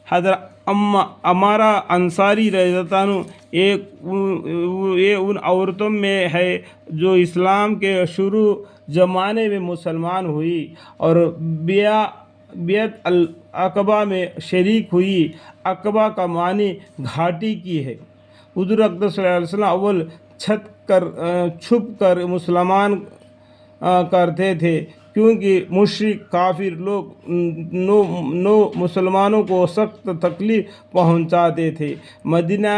حضرت امارہ انصاری رضی اللہ عنہ یہ ان عورتوں میں ہے جو اسلام کے شروع زمانے میں مسلمان ہوئی اور بیعت العقبہ میں شریک ہوئی۔ عقبہ کا معنی گھاٹی کی ہے۔ حضور اقدس صلی اللہ علیہ وسلم اول چھپ کر مسلمان کرتے تھے، کیونکہ مشرک کافر لوگ نو مسلمانوں کو سخت تکلیف پہنچاتے تھے۔ مدینہ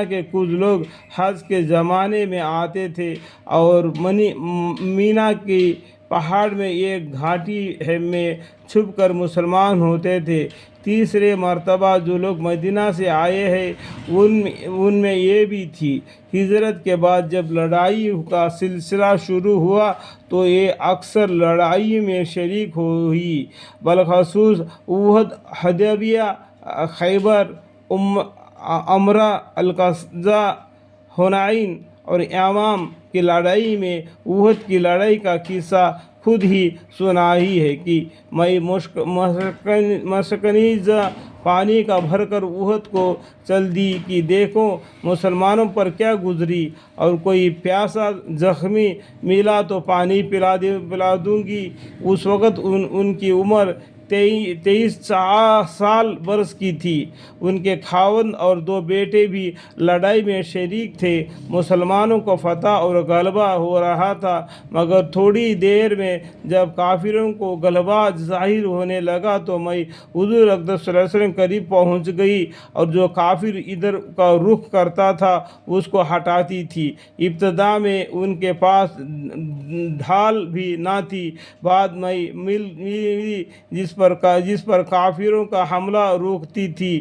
کے کچھ لوگ حج کے زمانے میں آتے تھے اور مینا کی پہاڑ میں ایک گھاٹی میں چھپ کر مسلمان ہوتے تھے۔ تیسرے مرتبہ جو لوگ مدینہ سے آئے ہیں ان میں یہ بھی تھی۔ ہجرت کے بعد جب لڑائی کا سلسلہ شروع ہوا تو یہ اکثر لڑائی میں شریک ہوئی، بالخصوص احد، حدیبیہ، خیبر، امرہ القصیہ، حنین اور یمام کی لڑائی میں۔ احد کی لڑائی کا قصہ خود ہی سنا ہی ہے کہ میں مسکنیز پانی کا بھر کر احد کو چل دی کہ دیکھو مسلمانوں پر کیا گزری، اور کوئی پیاسا زخمی ملا تو پانی پلا دوں گی۔ اس وقت ان کی عمر 23 سال برس کی تھی۔ ان کے خاوند اور 2 بیٹے بھی لڑائی میں شریک تھے۔ مسلمانوں کو فتح اور غلبہ ہو رہا تھا، مگر تھوڑی دیر میں جب کافروں کو غلبہ ظاہر ہونے لگا تو میں حضور اقدس صلی اللہ علیہ وسلم قریب پہنچ گئی اور جو کافر ادھر کا رخ کرتا تھا اس کو ہٹاتی تھی۔ ابتدا میں ان کے پاس ڈھال بھی نہ تھی، بعد میں ملی جس پر کافروں کا حملہ روکتی تھی۔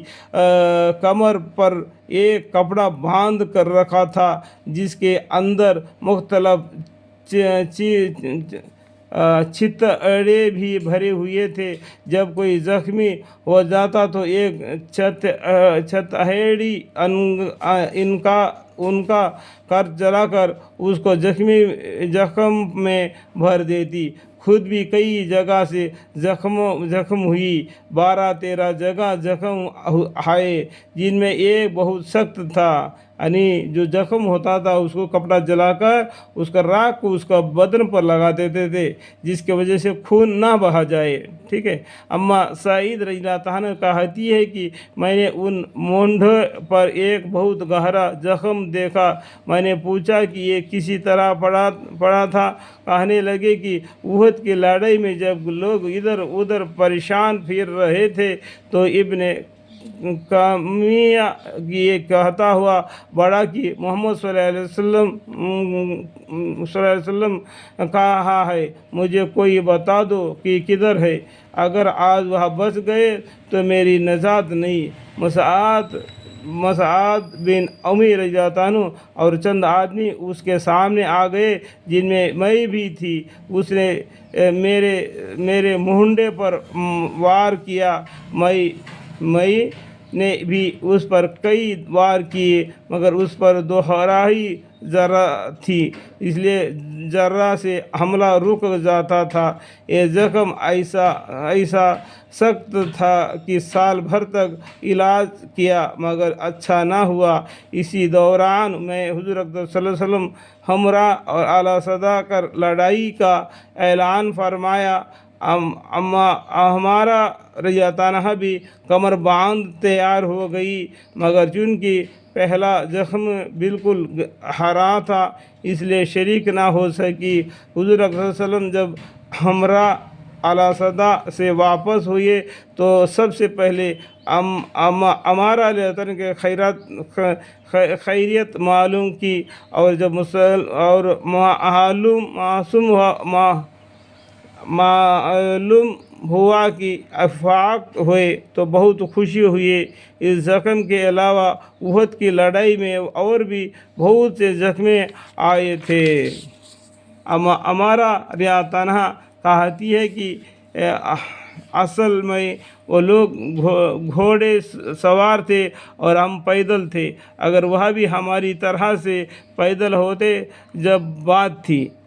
کمر پر ایک کپڑا باندھ کر رکھا تھا جس کے اندر مختلف چھتڑے بھی بھرے ہوئے تھے۔ جب کوئی زخمی ہو جاتا تو ایک چھتڑی ان کا جلا کر اس کو زخم میں بھر دیتی۔ خود بھی کئی جگہ سے زخم ہوئی، 12-13 جگہ زخم آئے، جن میں ایک بہت سخت تھا، یعنی جو زخم ہوتا تھا اس کو کپڑا جلا کر اس کا راکھ کو اس کا بدن پر لگا دیتے تھے جس کی وجہ سے خون نہ بہا جائے، ٹھیک ہے۔ اما سعید رضی اللہ عنہ کہتی ہے کہ میں نے ان مونڈھے پر ایک بہت گہرا زخم دیکھا۔ میں نے پوچھا کہ یہ کسی طرح پڑا تھا؟ کہنے لگے کہ احد کی لڑائی میں جب لوگ ادھر ادھر پریشان پھر رہے تھے تو ابن کمیہ یہ کہتا ہوا بڑا کہ محمد صلی اللہ علیہ وسلم کہا ہے، مجھے کوئی بتا دو کہ کدھر ہے، اگر آج وہ بچ گئے تو میری نجات نہیں۔ مسعد بن عمیر رضی اللہ عنہ اور چند آدمی اس کے سامنے آ گئے جن میں بھی تھی۔ اس نے میرے مونڈے پر وار کیا، میں نے بھی اس پر کئی وار کیے، مگر اس پر دوہرائی ذرہ تھی، اس لیے ذرہ سے حملہ رک جاتا تھا۔ یہ زخم ایسا سخت تھا کہ سال بھر تک علاج کیا مگر اچھا نہ ہوا۔ اسی دوران میں حضور اقدس صلی اللہ علیہ وسلم ہمراہ اور اعلیٰ صدا کر لڑائی کا اعلان فرمایا۔ ہمارا رضی اللہ عنہ بھی کمر باندھ تیار ہو گئی، مگر چونکہ پہلا زخم بالکل ہرا تھا اس لیے شریک نہ ہو سکی۔ حضور اکرم صلی اللہ علیہ وسلم جب ہمراہ اعلیٰ صدا سے واپس ہوئے تو سب سے پہلے امارہ علیہ السلام کے خیریت معلوم کی، اور جب معلوم ہوا کہ افاق ہوئے تو بہت خوشی ہوئی۔ اس زخم کے علاوہ احد کی لڑائی میں اور بھی بہت سے زخمی آئے تھے۔ امارہ رضی عنہ کہتی ہے کہ اصل میں وہ لوگ گھوڑے سوار تھے اور ہم پیدل تھے، اگر وہ بھی ہماری طرح سے پیدل ہوتے جب بات تھی۔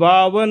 52